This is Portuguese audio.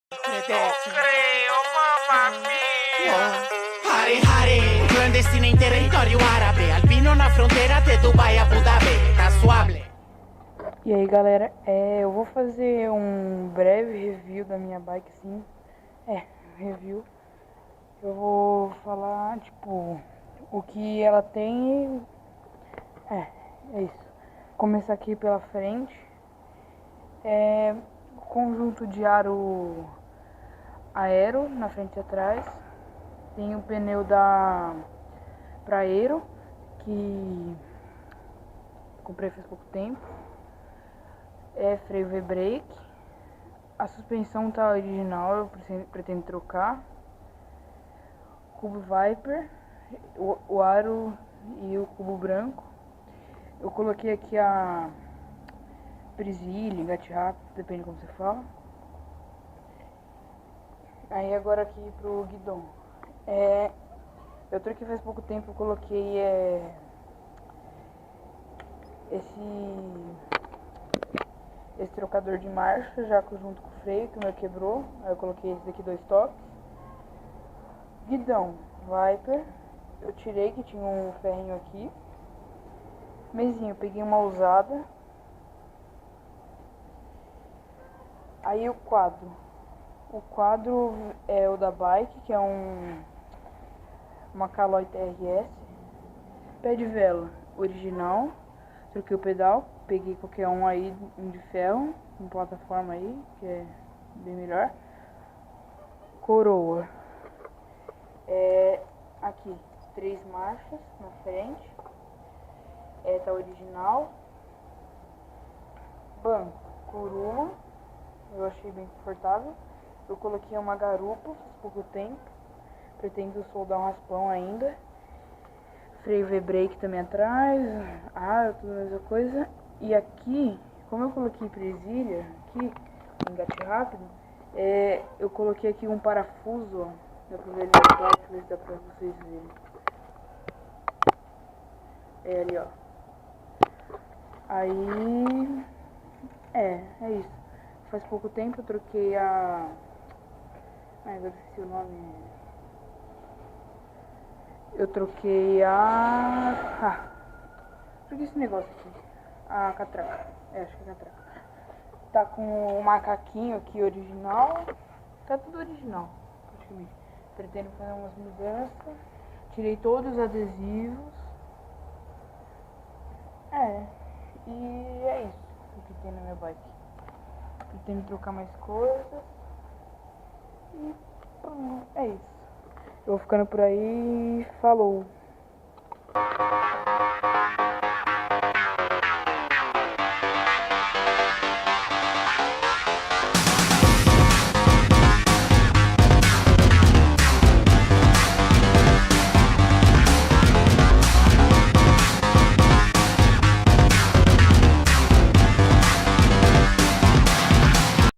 Creo, mamma mia. Hare Hare, clandestina em território árabe, albino na fronteira de Dubai a Abu Dhabi, casuable. E aí galera, eu vou fazer um breve review da minha bike, sim. Review. Eu vou falar, tipo, o que ela tem. É isso. Começar aqui pela frente. Conjunto de aro aero na frente e atrás. Tem o pneu da Praero, que comprei faz pouco tempo. Freio V-brake. A suspensão tá original, eu pretendo trocar. Cubo Viper, o aro e o cubo branco. Eu coloquei aqui a presilha, engate rápido, depende de como você fala. Aí agora aqui pro guidão. Eu troquei faz pouco tempo, eu coloquei esse trocador de marcha, já junto com o freio, que o meu quebrou. Aí eu coloquei esse daqui 2 toques. Guidão Viper, eu tirei que tinha um ferrinho aqui. Mesinho, eu peguei uma usada. Aí o quadro. O quadro é o da bike, que é uma Caloi TRS. Pé de vela original. Troquei o pedal, peguei qualquer um aí, um de ferro, uma plataforma aí, que é bem melhor. Coroa. Aqui, 3 marchas na frente. Tá original. Banco, Kuruma. Eu achei bem confortável. Eu coloquei uma garupa faz pouco tempo. Pretendo soldar um raspão ainda. Freio V-brake também atrás. Tudo a mesma coisa. E aqui, como eu coloquei presilha, aqui, engate rápido, eu coloquei aqui um parafuso, ó. Dá pra ver ali no quarto, ver se dá pra vocês verem. Ali, ó. Aí, é isso. Faz pouco tempo eu troquei agora esqueci o nome. Eu troquei troquei esse negócio aqui. A catraca. Acho que é a catraca. Tá com o macaquinho aqui original. Tá tudo original, praticamente. Pretendo fazer umas mudanças. Tirei todos os adesivos. E é isso que tem na minha bike. Pretendo trocar mais coisas. E é isso. Eu vou ficando por aí. Falou!